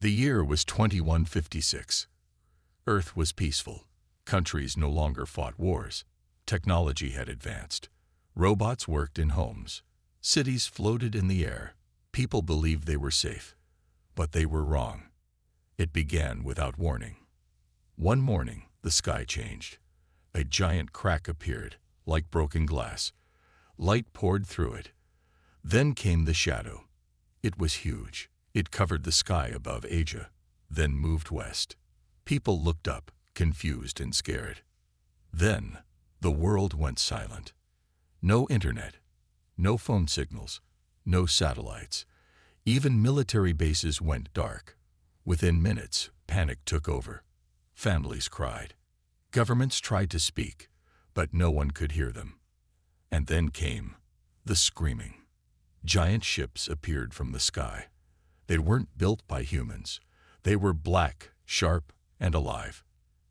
The year was 2156. Earth was peaceful. Countries no longer fought wars. Technology had advanced. Robots worked in homes. Cities floated in the air. People believed they were safe. But they were wrong. It began without warning. One morning, the sky changed. A giant crack appeared, like broken glass. Light poured through it. Then came the shadow. It was huge. It covered the sky above Asia, then moved west. People looked up, confused and scared. Then, the world went silent. No internet, no phone signals, no satellites. Even military bases went dark. Within minutes, panic took over. Families cried. Governments tried to speak, but no one could hear them. And then came the screaming. Giant ships appeared from the sky. They weren't built by humans. They were black, sharp, and alive.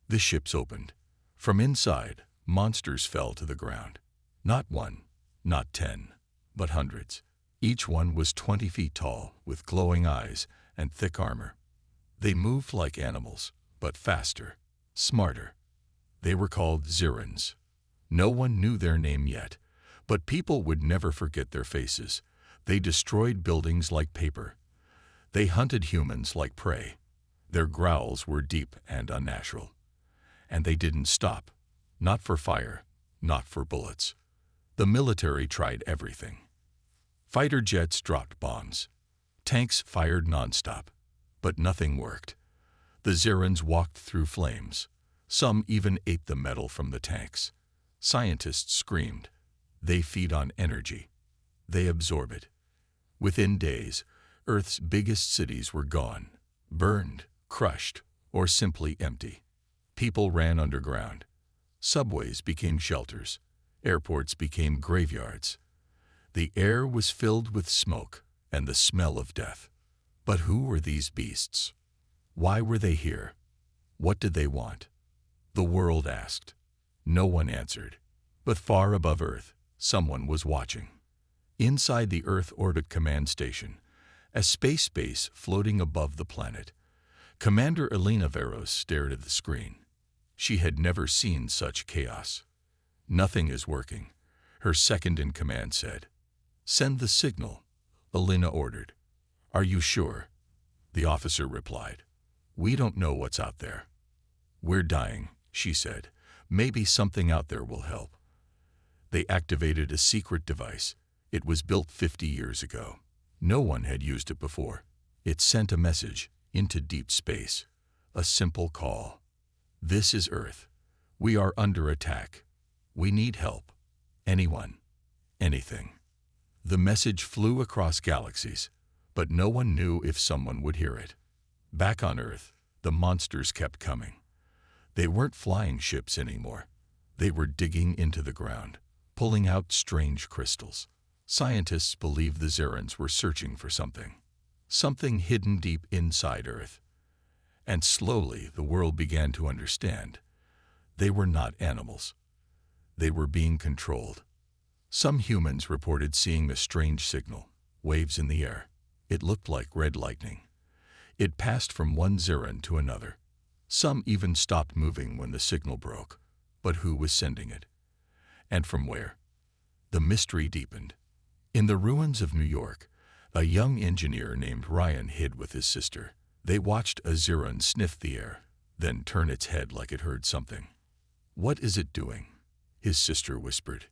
The ships opened. From inside, monsters fell to the ground. Not one, not 10, but hundreds. Each one was 20 feet tall, with glowing eyes and thick armor. They moved like animals, but faster, smarter. They were called Zirans. No one knew their name yet, but people would never forget their faces. They destroyed buildings like paper. They hunted humans like prey. Their growls were deep and unnatural. And they didn't stop. Not for fire, not for bullets. The military tried everything. Fighter jets dropped bombs. Tanks fired nonstop. But nothing worked. The Zirans walked through flames. Some even ate the metal from the tanks. Scientists screamed. They feed on energy. They absorb it. Within days, Earth's biggest cities were gone, burned, crushed, or simply empty. People ran underground. Subways became shelters. Airports became graveyards. The air was filled with smoke and the smell of death. But who were these beasts? Why were they here? What did they want? The world asked. No one answered. But far above Earth, someone was watching. Inside the Earth Orbit Command Station, a space base floating above the planet, Commander Elena Veros stared at the screen. She had never seen such chaos. Nothing is working, her second-in-command said. Send the signal, Elena ordered. Are you sure? The officer replied. We don't know what's out there. We're dying, she said. Maybe something out there will help. They activated a secret device. It was built 50 years ago. No one had used it before. It sent a message into deep space. A simple call. This is Earth. We are under attack. We need help. Anyone. Anything. The message flew across galaxies, but no one knew if someone would hear it. Back on Earth, the monsters kept coming. They weren't flying ships anymore. They were digging into the ground, pulling out strange crystals. Scientists believed the Zirans were searching for something hidden deep inside Earth. And slowly the world began to understand. They were not animals. They were being controlled. Some humans reported seeing a strange signal, waves in the air. It looked like red lightning. It passed from one Ziran to another. Some even stopped moving when the signal broke. But who was sending it? And from where? The mystery deepened. In the ruins of New York, a young engineer named Ryan hid with his sister. They watched a Ziran sniff the air, then turn its head like it heard something. What is it doing? His sister whispered.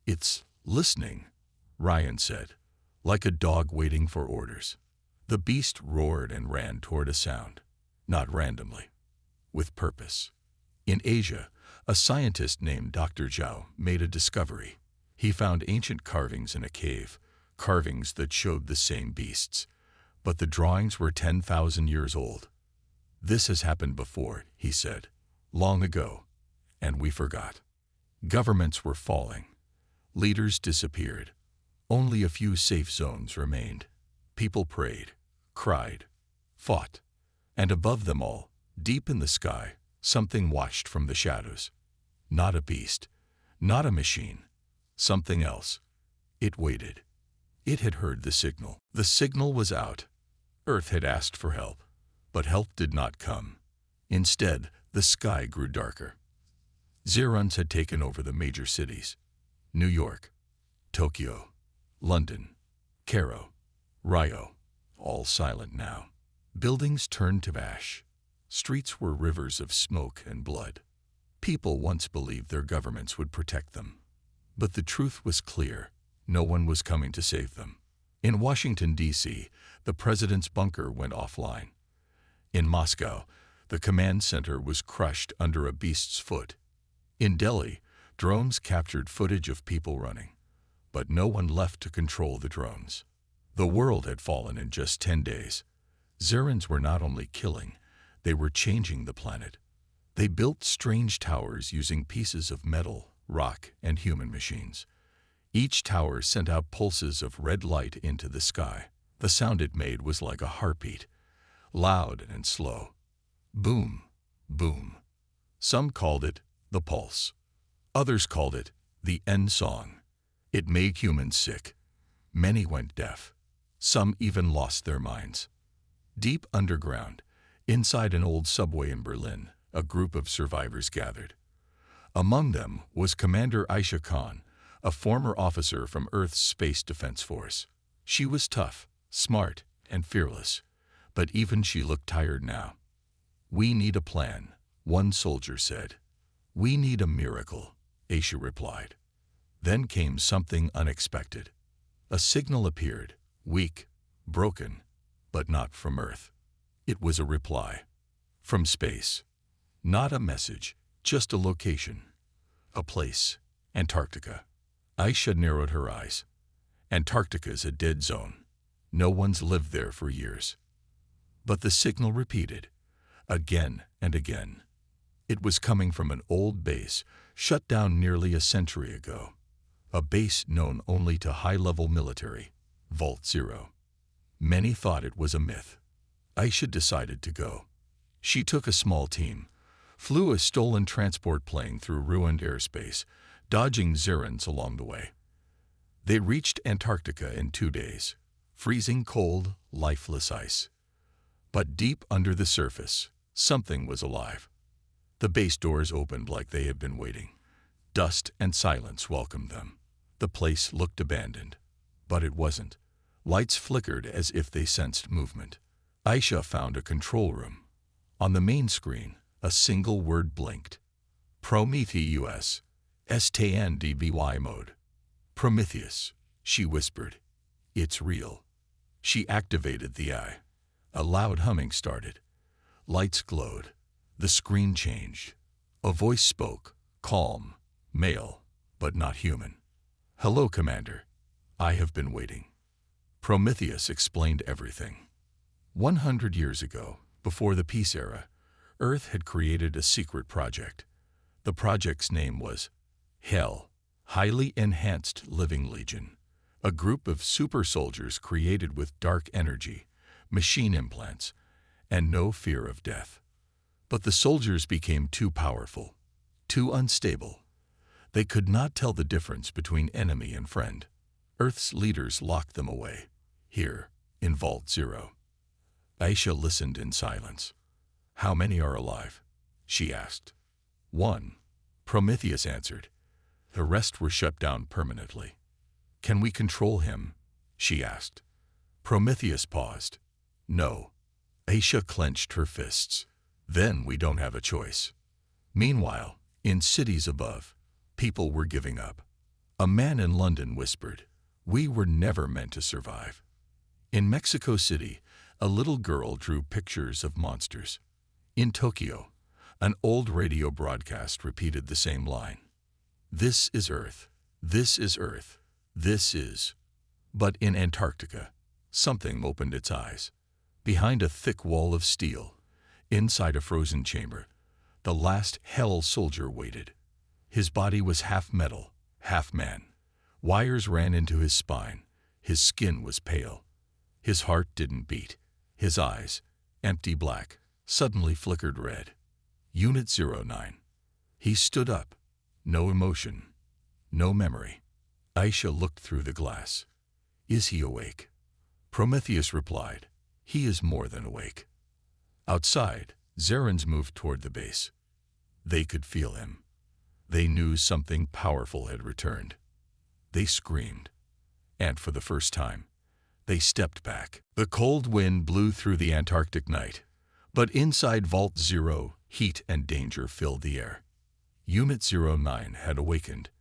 It's listening, Ryan said, like a dog waiting for orders. The beast roared and ran toward a sound, not randomly, with purpose. In Asia, a scientist named Dr. Zhao made a discovery. He found ancient carvings in a cave, carvings that showed the same beasts, but the drawings were 10,000 years old. This has happened before, he said, long ago, and we forgot. Governments were falling. Leaders disappeared. Only a few safe zones remained. People prayed, cried, fought, and above them all, deep in the sky, something watched from the shadows. Not a beast, not a machine, something else. It waited. It had heard the signal. The signal was out. Earth had asked for help. But help did not come. Instead, the sky grew darker. Zerons had taken over the major cities: New York, Tokyo, London, Cairo, Rio, all silent now. Buildings turned to ash. Streets were rivers of smoke and blood. People once believed their governments would protect them. But the truth was clear: no one was coming to save them. In Washington, D.C., the president's bunker went offline. In Moscow, the command center was crushed under a beast's foot. In Delhi, drones captured footage of people running. But no one left to control the drones. The world had fallen in just 10 days. Zerons were not only killing, they were changing the planet. They built strange towers using pieces of metal, rock, and human machines. Each tower sent out pulses of red light into the sky. The sound it made was like a heartbeat, loud and slow. Boom, boom. Some called it the pulse. Others called it the end song. It made humans sick. Many went deaf. Some even lost their minds. Deep underground, inside an old subway in Berlin, a group of survivors gathered. Among them was Commander Aisha Khan, a former officer from Earth's Space Defense Force. She was tough, smart, and fearless, but even she looked tired now. "We need a plan," one soldier said. "We need a miracle," Aisha replied. Then came something unexpected. A signal appeared, weak, broken, but not from Earth. It was a reply. From space. Not a message, just a location. A place. Antarctica. Aisha narrowed her eyes. Antarctica's a dead zone. No one's lived there for years. But the signal repeated, again and again. It was coming from an old base, shut down nearly a century ago. A base known only to high-level military, Vault Zero. Many thought it was a myth. Aisha decided to go. She took a small team, flew a stolen transport plane through ruined airspace, dodging Zerons along the way. They reached Antarctica in 2 days, freezing cold, lifeless ice. But deep under the surface, something was alive. The base doors opened like they had been waiting. Dust and silence welcomed them. The place looked abandoned, but it wasn't. Lights flickered as if they sensed movement. Aisha found a control room. On the main screen, a single word blinked. Prometheus. STNDVY mode. Prometheus, she whispered. It's real. She activated the eye. A loud humming started. Lights glowed. The screen changed. A voice spoke, calm, male, but not human. "Hello, Commander. I have been waiting." Prometheus explained everything. 100 years ago, before the peace era, Earth had created a secret project. The project's name was HEL, Highly Enhanced Living Legion, a group of super soldiers created with dark energy, machine implants, and no fear of death. But the soldiers became too powerful, too unstable. They could not tell the difference between enemy and friend. Earth's leaders locked them away, here, in Vault Zero. Aisha listened in silence. "How many are alive?" she asked. "1," Prometheus answered. "The rest were shut down permanently." "Can we control him?" she asked. Prometheus paused. "No." Aisha clenched her fists. "Then we don't have a choice." Meanwhile, in cities above, people were giving up. A man in London whispered, "We were never meant to survive." In Mexico City, a little girl drew pictures of monsters. In Tokyo, an old radio broadcast repeated the same line. "This is Earth. This is Earth. This is..." But in Antarctica, something opened its eyes. Behind a thick wall of steel, inside a frozen chamber, the last Hell soldier waited. His body was half metal, half man. Wires ran into his spine. His skin was pale. His heart didn't beat. His eyes, empty black, suddenly flickered red. Unit 09. He stood up. No emotion. No memory. Aisha looked through the glass. "Is he awake?" Prometheus replied, "He is more than awake." Outside, Zerans moved toward the base. They could feel him. They knew something powerful had returned. They screamed. And for the first time, they stepped back. The cold wind blew through the Antarctic night, but inside Vault Zero, heat and danger filled the air. Unit 09 had awakened.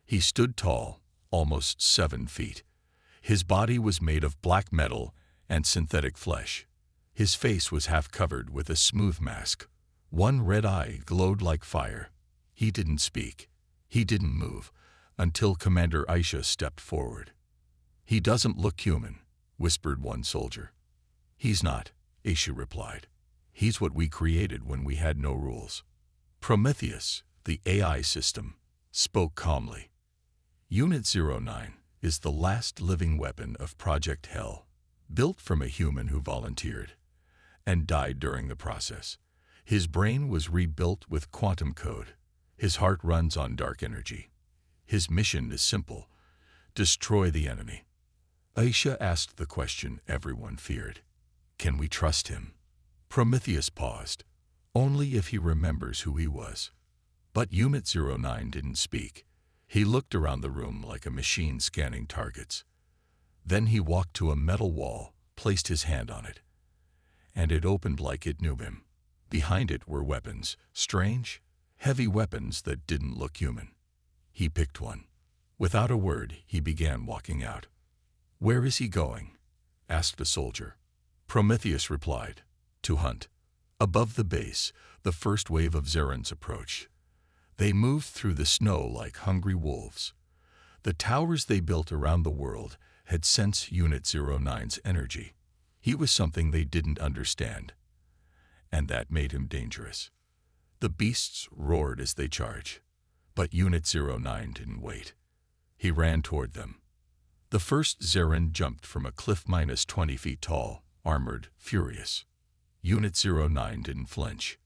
He stood tall, almost 7 feet. His body was made of black metal and synthetic flesh. His face was half covered with a smooth mask. One red eye glowed like fire. He didn't speak. He didn't move until Commander Aisha stepped forward. "He doesn't look human," whispered one soldier. "He's not," Aisha replied. "He's what we created when we had no rules." Prometheus, the AI system, spoke calmly. Unit 09 is the last living weapon of Project Hell, built from a human who volunteered and died during the process. His brain was rebuilt with quantum code. His heart runs on dark energy. His mission is simple: destroy the enemy. Aisha asked the question everyone feared. Can we trust him? Prometheus paused. Only if he remembers who he was. But Unit 09 didn't speak. He looked around the room like a machine scanning targets. Then he walked to a metal wall, placed his hand on it, and it opened like it knew him. Behind it were weapons, strange, heavy weapons that didn't look human. He picked one. Without a word, he began walking out. "Where is he going?" asked a soldier. Prometheus replied, "To hunt." Above the base, the first wave of Zerans approached. They moved through the snow like hungry wolves. The towers they built around the world had sensed Unit 09's energy. He was something they didn't understand, and that made him dangerous. The beasts roared as they charged, but Unit 09 didn't wait. He ran toward them. The first Zeran jumped from a cliff -20 feet tall, armored, furious. Unit 09 didn't flinch.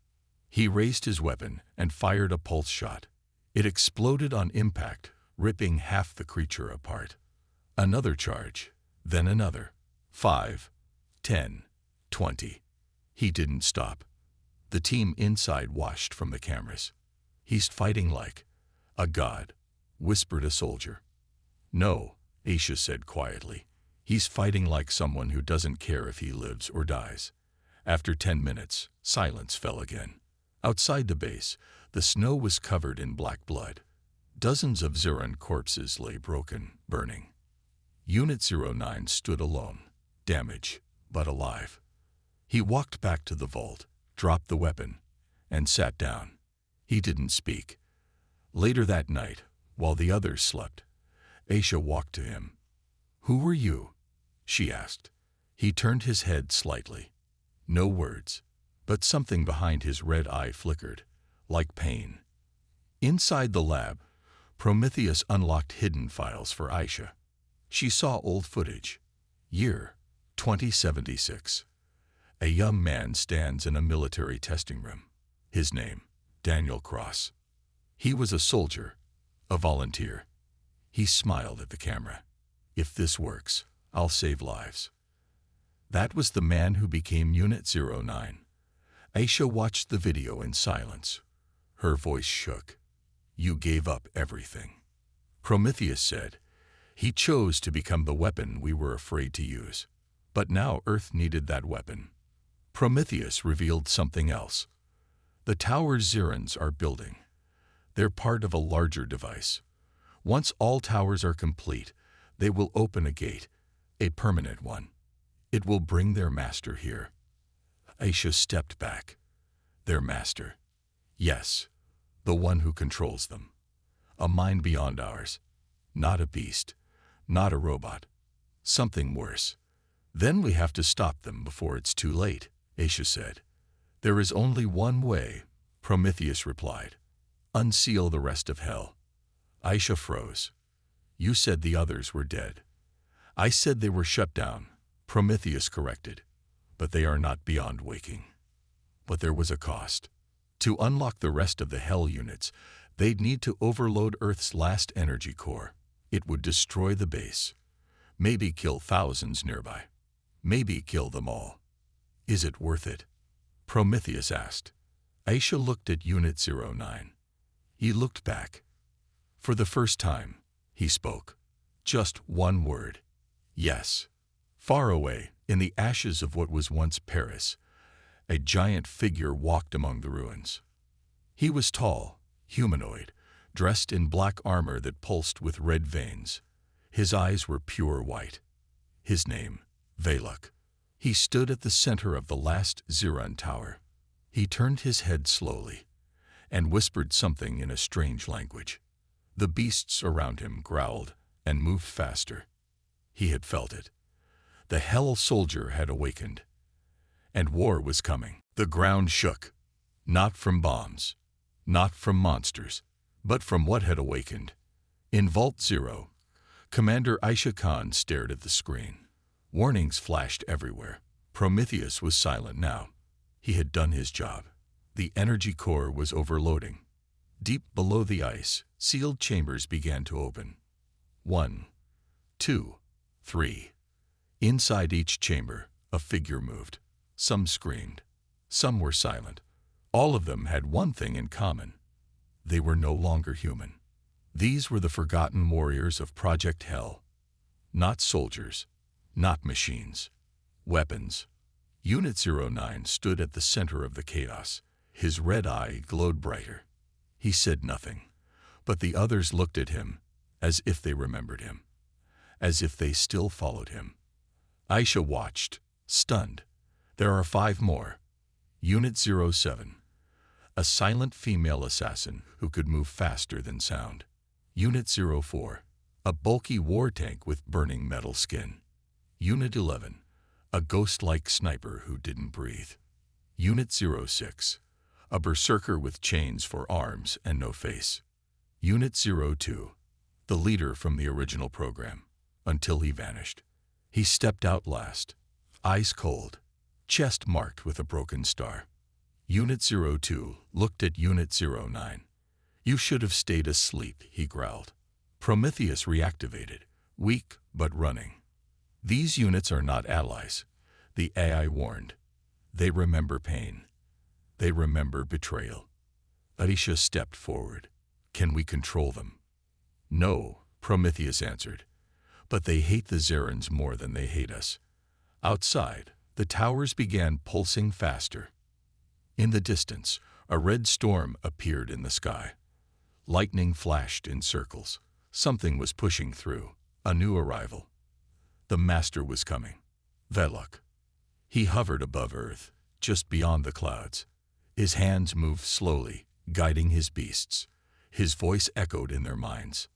He raised his weapon and fired a pulse shot. It exploded on impact, ripping half the creature apart. Another charge, then another. 5, 10, 20. He didn't stop. The team inside watched from the cameras. "He's fighting like a god," whispered a soldier. "No," Aisha said quietly. "He's fighting like someone who doesn't care if he lives or dies." After 10 minutes, silence fell again. Outside the base, the snow was covered in black blood. Dozens of Zeran corpses lay broken, burning. Unit 09 stood alone, damaged, but alive. He walked back to the vault, dropped the weapon, and sat down. He didn't speak. Later that night, while the others slept, Aisha walked to him. "Who were you?" she asked. He turned his head slightly. No words, but something behind his red eye flickered, like pain. Inside the lab, Prometheus unlocked hidden files for Aisha. She saw old footage. Year 2076. A young man stands in a military testing room. His name, Daniel Cross. He was a soldier, a volunteer. He smiled at the camera. "If this works, I'll save lives." That was the man who became Unit 09. Aisha watched the video in silence. Her voice shook. "You gave up everything." Prometheus said, "He chose to become the weapon we were afraid to use. But now Earth needed that weapon." Prometheus revealed something else. The towers Zerans are building. They're part of a larger device. Once all towers are complete, they will open a gate, a permanent one. It will bring their master here. Aisha stepped back. Their master. Yes, the one who controls them. A mind beyond ours. Not a beast. Not a robot. Something worse. "Then we have to stop them before it's too late," Aisha said. "There is only one way," Prometheus replied. "Unseal the rest of hell." Aisha froze. "You said the others were dead." "I said they were shut down," Prometheus corrected. "But they are not beyond waking." But there was a cost. To unlock the rest of the Hell units, they'd need to overload Earth's last energy core. It would destroy the base. Maybe kill thousands nearby. Maybe kill them all. Is it worth it? Prometheus asked. Aisha looked at Unit 09. He looked back. For the first time, he spoke. Just one word. Yes. Far away, in the ashes of what was once Paris, a giant figure walked among the ruins. He was tall, humanoid, dressed in black armor that pulsed with red veins. His eyes were pure white. His name, Valak. He stood at the center of the last Ziran tower. He turned his head slowly and whispered something in a strange language. The beasts around him growled and moved faster. He had felt it. The Hell Soldier had awakened, and war was coming. The ground shook, not from bombs, not from monsters, but from what had awakened. In Vault 0, Commander Aisha Khan stared at the screen. Warnings flashed everywhere. Prometheus was silent now. He had done his job. The energy core was overloading. Deep below the ice, sealed chambers began to open. 1, 2, 3. Inside each chamber, a figure moved. Some screamed. Some were silent. All of them had one thing in common. They were no longer human. These were the forgotten warriors of Project Hell. Not soldiers, not machines. Weapons. Unit 09 stood at the center of the chaos. His red eye glowed brighter. He said nothing, but the others looked at him as if they remembered him, as if they still followed him. Aisha watched, stunned. There are 5 more. Unit 07. A silent female assassin who could move faster than sound. Unit 04. A bulky war tank with burning metal skin. Unit 11. A ghost-like sniper who didn't breathe. Unit 06. A berserker with chains for arms and no face. Unit 02. The leader from the original program, until he vanished. He stepped out last, eyes cold, chest marked with a broken star. Unit 02 looked at Unit 09. You should have stayed asleep, he growled. Prometheus reactivated, weak but running. These units are not allies, the AI warned. They remember pain. They remember betrayal. Aisha stepped forward. Can we control them? No, Prometheus answered. But they hate the Zerans more than they hate us. Outside, the towers began pulsing faster. In the distance, a red storm appeared in the sky. Lightning flashed in circles. Something was pushing through, a new arrival. The master was coming. Velok. He hovered above Earth, just beyond the clouds. His hands moved slowly, guiding his beasts. His voice echoed in their minds.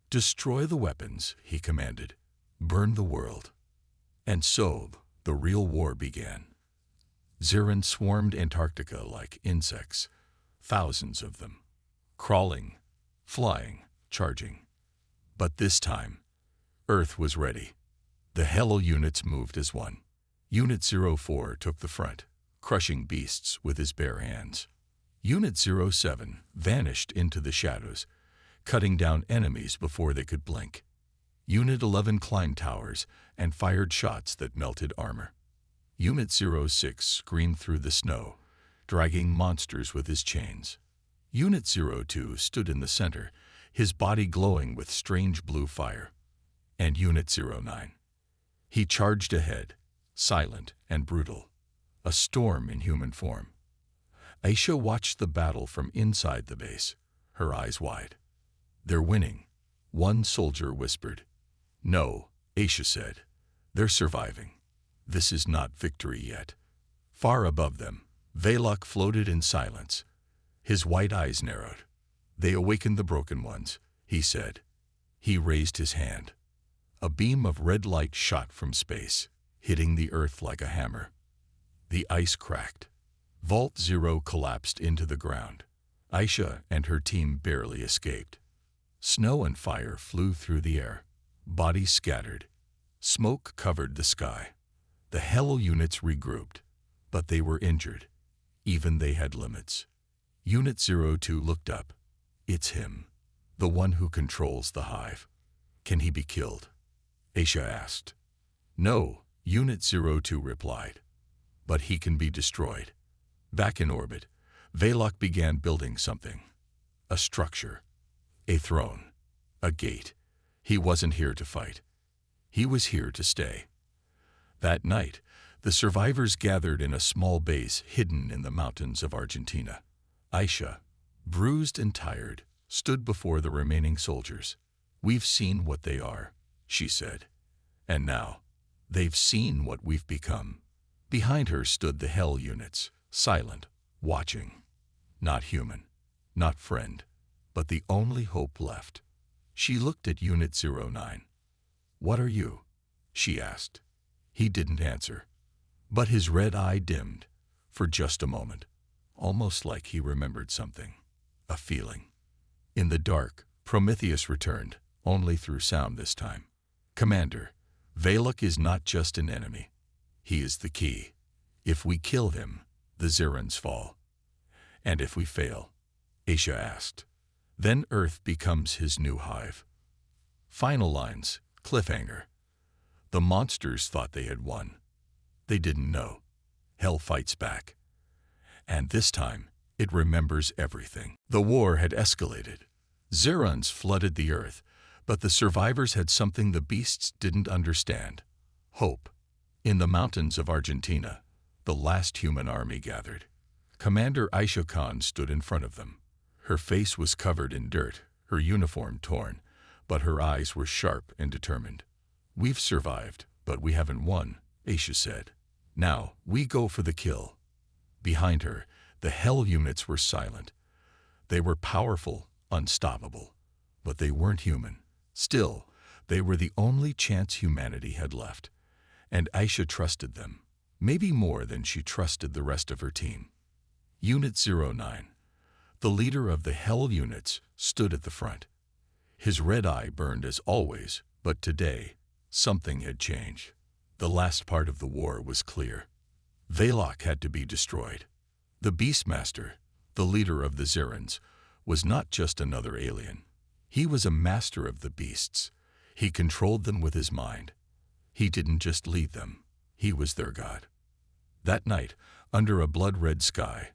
Destroy the weapons, he commanded. Burn the world. And so, the real war began. Ziran swarmed Antarctica like insects, thousands of them, crawling, flying, charging. But this time, Earth was ready. The Hell units moved as one. Unit 04 took the front, crushing beasts with his bare hands. Unit 07 vanished into the shadows, cutting down enemies before they could blink. Unit 11 climbed towers and fired shots that melted armor. Unit 06 screamed through the snow, dragging monsters with his chains. Unit 02 stood in the center, his body glowing with strange blue fire. And Unit 09. He charged ahead, silent and brutal, a storm in human form. Aisha watched the battle from inside the base, her eyes wide. They're winning, one soldier whispered. No, Aisha said. They're surviving. This is not victory yet. Far above them, Valak floated in silence. His white eyes narrowed. They awakened the broken ones, he said. He raised his hand. A beam of red light shot from space, hitting the earth like a hammer. The ice cracked. Vault 0 collapsed into the ground. Aisha and her team barely escaped. Snow and fire flew through the air. Bodies scattered. Smoke covered the sky. The Hell units regrouped, but they were injured. Even they had limits. Unit 02 looked up. It's him, the one who controls the hive. Can he be killed? Aisha asked. No, Unit 02 replied. But he can be destroyed. Back in orbit, Valok began building something. A structure, a throne, a gate. He wasn't here to fight. He was here to stay. That night, the survivors gathered in a small base hidden in the mountains of Argentina. Aisha, bruised and tired, stood before the remaining soldiers. "We've seen what they are," she said. "And now, they've seen what we've become." Behind her stood the Hell units, silent, watching. Not human, not friend, but the only hope left. She looked at Unit 09. "What are you?" she asked. He didn't answer, but his red eye dimmed for just a moment, almost like he remembered something, a feeling. In the dark, Prometheus returned, only through sound this time. "Commander, Valok is not just an enemy. He is the key. If we kill him, the Zirans fall." "And if we fail?" Aisha asked. "Then Earth becomes his new hive." Final lines, cliffhanger. The monsters thought they had won. They didn't know. Hell fights back. And this time, it remembers everything. The war had escalated. Zirans flooded the Earth, but the survivors had something the beasts didn't understand: hope. In the mountains of Argentina, the last human army gathered. Commander Aisha Khan stood in front of them. Her face was covered in dirt, her uniform torn, but her eyes were sharp and determined. "We've survived, but we haven't won," Aisha said. "Now, we go for the kill." Behind her, the Hell units were silent. They were powerful, unstoppable, but they weren't human. Still, they were the only chance humanity had left, and Aisha trusted them, maybe more than she trusted the rest of her team. Unit 09, the leader of the Hell units, stood at the front. His red eye burned as always, but today, something had changed. The last part of the war was clear. Valok had to be destroyed. The Beastmaster, the leader of the Zirans, was not just another alien. He was a master of the beasts. He controlled them with his mind. He didn't just lead them. He was their god. That night, under a blood-red sky,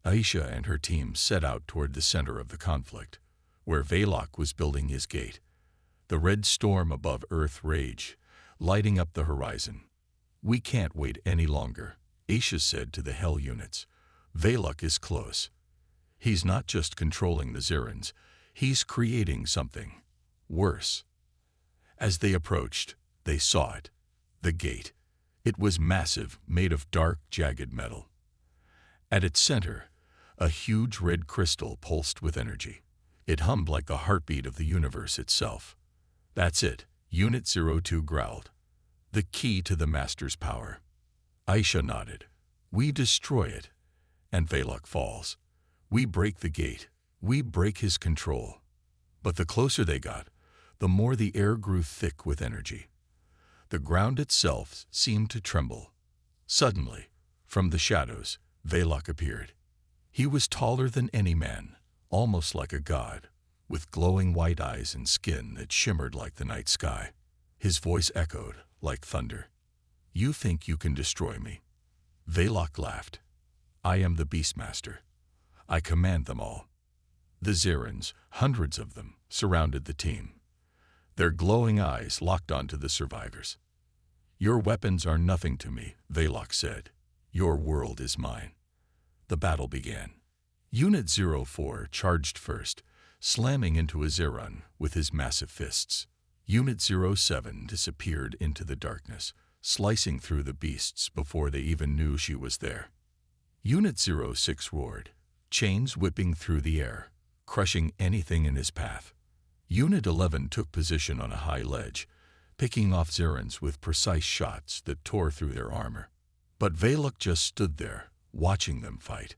Aisha and her team set out toward the center of the conflict, where Valok was building his gate. The red storm above Earth raged, lighting up the horizon. "We can't wait any longer," Aisha said to the Hell units. "Valok is close. He's not just controlling the Zirans, he's creating something worse." As they approached, they saw it, the gate. It was massive, made of dark, jagged metal. At its center, a huge red crystal pulsed with energy. It hummed like the heartbeat of the universe itself. "That's it," Unit 02 growled. "The key to the Master's power." Aisha nodded. "We destroy it, and Valok falls. We break the gate. We break his control." But the closer they got, the more the air grew thick with energy. The ground itself seemed to tremble. Suddenly, from the shadows, Valok appeared. He was taller than any man, almost like a god, with glowing white eyes and skin that shimmered like the night sky. His voice echoed like thunder. "You think you can destroy me?" Valok laughed. "I am the Beastmaster. I command them all." The Zirans, hundreds of them, surrounded the team. Their glowing eyes locked onto the survivors. "Your weapons are nothing to me," Valok said. "Your world is mine." The battle began. Unit 04 charged first, slamming into a Ziran with his massive fists. Unit 07 disappeared into the darkness, slicing through the beasts before they even knew she was there. Unit 06 roared, chains whipping through the air, crushing anything in his path. Unit 11 took position on a high ledge, picking off Zirans with precise shots that tore through their armor. But Valok just stood there, watching them fight.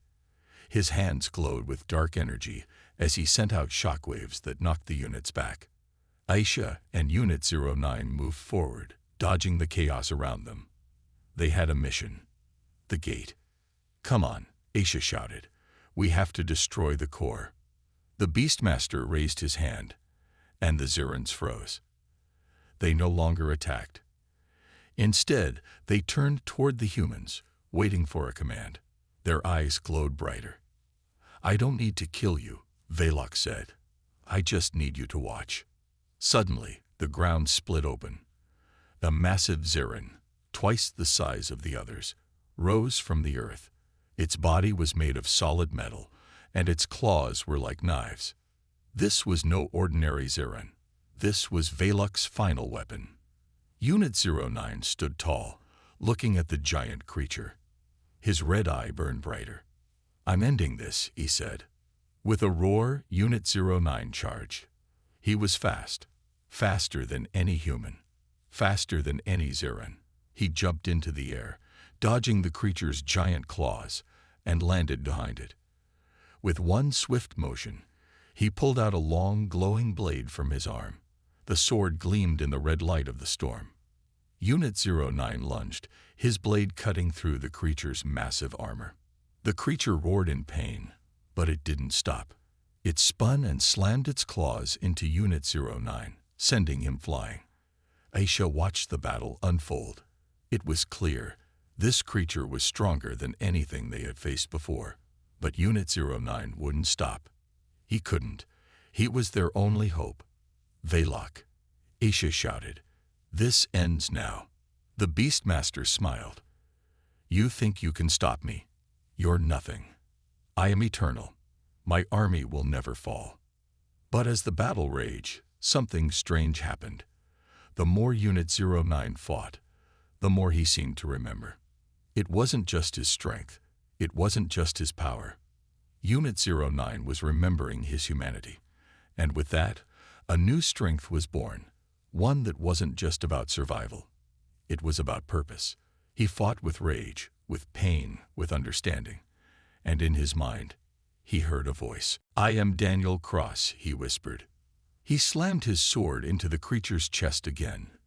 His hands glowed with dark energy as he sent out shockwaves that knocked the units back. Aisha and Unit 09 moved forward, dodging the chaos around them. They had a mission. The gate. "Come on," Aisha shouted. "We have to destroy the core." The Beastmaster raised his hand, and the Zirans froze. They no longer attacked. Instead, they turned toward the humans, waiting for a command. Their eyes glowed brighter. "I don't need to kill you," Valok said. "I just need you to watch." Suddenly, the ground split open. A massive Zeran, twice the size of the others, rose from the earth. Its body was made of solid metal, and its claws were like knives. This was no ordinary Zeran. This was Valok's final weapon. Unit 09 stood tall, looking at the giant creature. His red eye burned brighter. "I'm ending this," he said. With a roar, Unit 09 charged. He was fast, faster than any human, faster than any Zeran. He jumped into the air, dodging the creature's giant claws, and landed behind it. With one swift motion, he pulled out a long, glowing blade from his arm. The sword gleamed in the red light of the storm. Unit 09 lunged, his blade cutting through the creature's massive armor. The creature roared in pain, but it didn't stop. It spun and slammed its claws into Unit 09, sending him flying. Aisha watched the battle unfold. It was clear this creature was stronger than anything they had faced before. But Unit 09 wouldn't stop. He couldn't. He was their only hope. "Valok," Aisha shouted. "This ends now." The Beastmaster smiled. "You think you can stop me? You're nothing. I am eternal. My army will never fall." But as the battle raged, something strange happened. The more Unit 09 fought, the more he seemed to remember. It wasn't just his strength. It wasn't just his power. Unit 09 was remembering his humanity. And with that, a new strength was born. One that wasn't just about survival. It was about purpose. He fought with rage, with pain, with understanding. And in his mind, he heard a voice. "I am Daniel Cross," he whispered. He slammed his sword into the creature's chest again.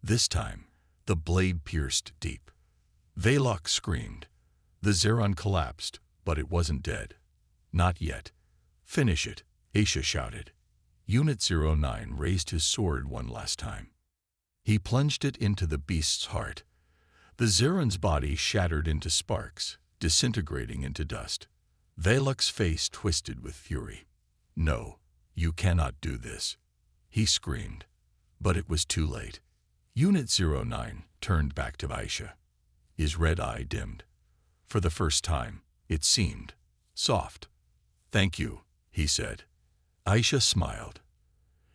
This time, the blade pierced deep. Valok screamed. The Zeran collapsed, but it wasn't dead. "Not yet. Finish it," Aisha shouted. Unit 09 raised his sword one last time. He plunged it into the beast's heart. The Zeran's body shattered into sparks, disintegrating into dust. Valok's face twisted with fury. "No, you cannot do this," he screamed. But it was too late. Unit 09 turned back to Aisha. His red eye dimmed. For the first time, it seemed soft. "Thank you," he said. Aisha smiled.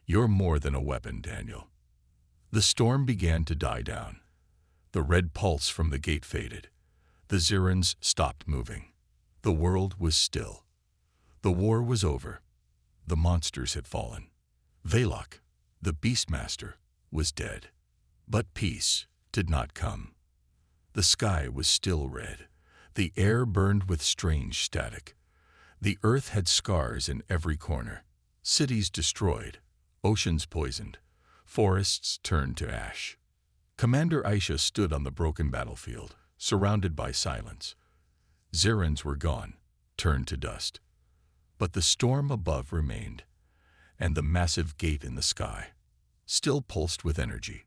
"You're more than a weapon, Daniel." The storm began to die down. The red pulse from the gate faded. The Zerans stopped moving. The world was still. The war was over. The monsters had fallen. Valok, the Beastmaster, was dead. But peace did not come. The sky was still red. The air burned with strange static. The earth had scars in every corner. Cities destroyed, oceans poisoned, forests turned to ash. Commander Aisha stood on the broken battlefield, surrounded by silence. Zerans were gone, turned to dust. But the storm above remained, and the massive gate in the sky still pulsed with energy.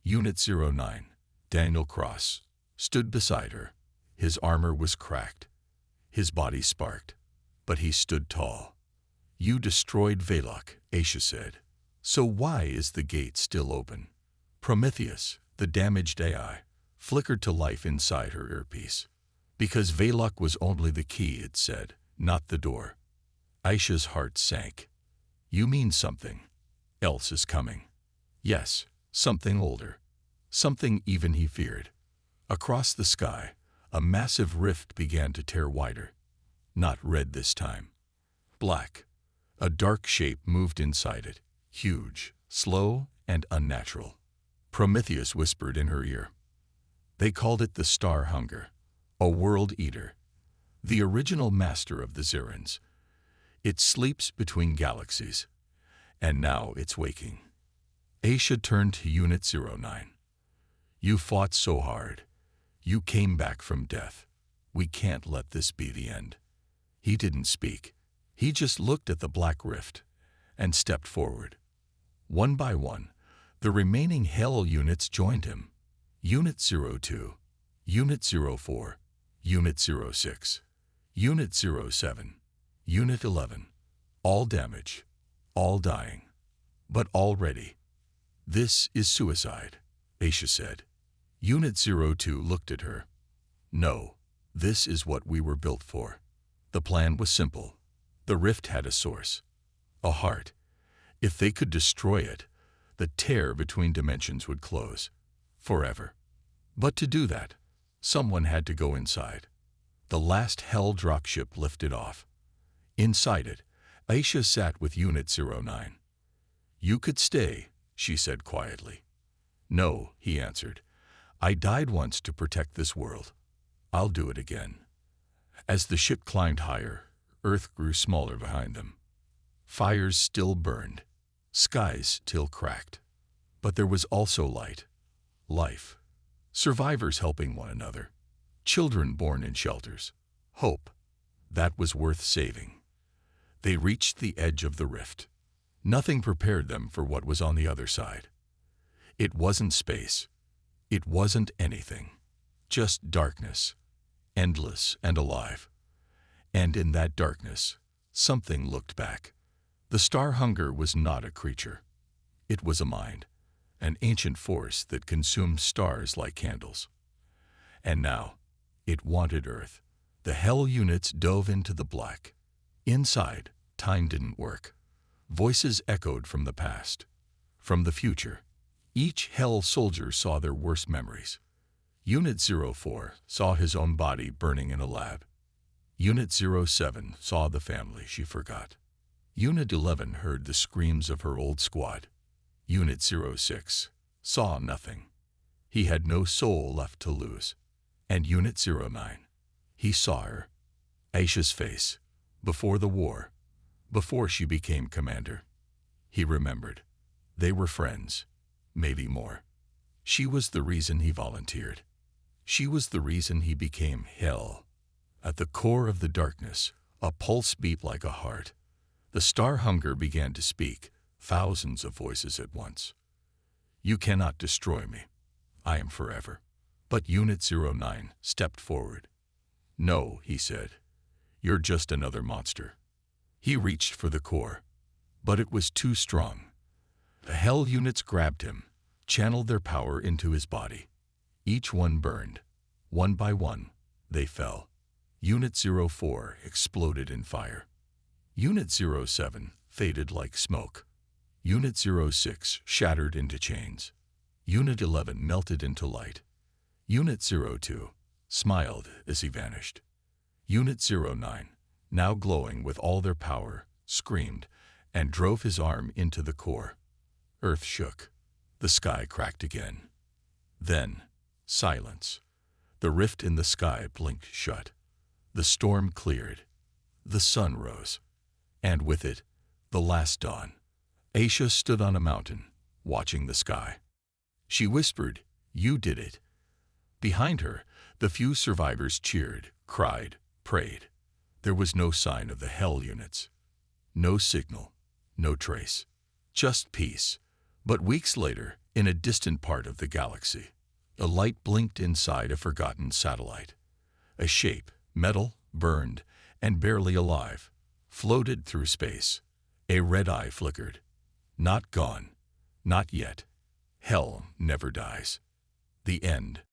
Unit 09, Daniel Cross, stood beside her. His armor was cracked. His body sparked, but he stood tall. "You destroyed Valok," Aisha said. "So why is the gate still open?" Prometheus, the damaged AI, flickered to life inside her earpiece. "Because Valok was only the key," it said, "not the door." Aisha's heart sank. "You mean something else is coming." Yes, something older. Something even he feared. Across the sky, a massive rift began to tear wider. Not red this time. Black. A dark shape moved inside it, huge, slow, and unnatural. Prometheus whispered in her ear. They called it the Star Hunger, a world eater, the original master of the Zerans. It sleeps between galaxies, and now it's waking. Aisha turned to Unit 09. "You fought so hard. You came back from death. We can't let this be the end." He didn't speak. He just looked at the black rift and stepped forward. One by one, the remaining Hell units joined him. Unit 02, Unit 04, Unit 06. Unit 07, Unit 11, all damage, all dying, but all ready. This is suicide, Aisha said. Unit 02 looked at her. No, this is what we were built for. The plan was simple. The rift had a source, a heart. If they could destroy it, the tear between dimensions would close, forever. But to do that, someone had to go inside. The last Hell dropship lifted off. Inside it, Aisha sat with Unit 09. You could stay, she said quietly. No, he answered. I died once to protect this world. I'll do it again. As the ship climbed higher, Earth grew smaller behind them. Fires still burned, skies still cracked. But there was also light, life, survivors helping one another, children born in shelters, hope. That was worth saving. They reached the edge of the rift. Nothing prepared them for what was on the other side. It wasn't space. It wasn't anything. Just darkness, endless and alive. And in that darkness, something looked back. The star hunger was not a creature. It was a mind, an ancient force that consumed stars like candles. And now, it wanted Earth. The Hell units dove into the black. Inside, time didn't work. Voices echoed from the past, from the future. Each Hell soldier saw their worst memories. Unit 04 saw his own body burning in a lab. Unit 07 saw the family she forgot. Unit 11 heard the screams of her old squad. Unit 06 saw nothing. He had no soul left to lose. And Unit 09, he saw her, Aisha's face, before the war, before she became commander. He remembered. They were friends, maybe more. She was the reason he volunteered. She was the reason he became Hell. At the core of the darkness, a pulse beat like a heart. The star hunger began to speak, thousands of voices at once. You cannot destroy me. I am forever. But Unit 09 stepped forward. No, he said. You're just another monster. He reached for the core, but it was too strong. The Hell units grabbed him, channeled their power into his body. Each one burned. One by one, they fell. Unit 04 exploded in fire. Unit 07 faded like smoke. Unit 06 shattered into chains. Unit 11 melted into light. Unit 02 smiled as he vanished. Unit 09, now glowing with all their power, screamed and drove his arm into the core. Earth shook. The sky cracked again. Then, silence. The rift in the sky blinked shut. The storm cleared. The sun rose. And with it, the last dawn. Aisha stood on a mountain, watching the sky. She whispered, "You did it." Behind her, the few survivors cheered, cried, prayed. There was no sign of the Hell units. No signal, no trace. Just peace. But weeks later, in a distant part of the galaxy, a light blinked inside a forgotten satellite. A shape, metal, burned, and barely alive, floated through space. A red eye flickered. Not gone. Not yet. Hell never dies. The end.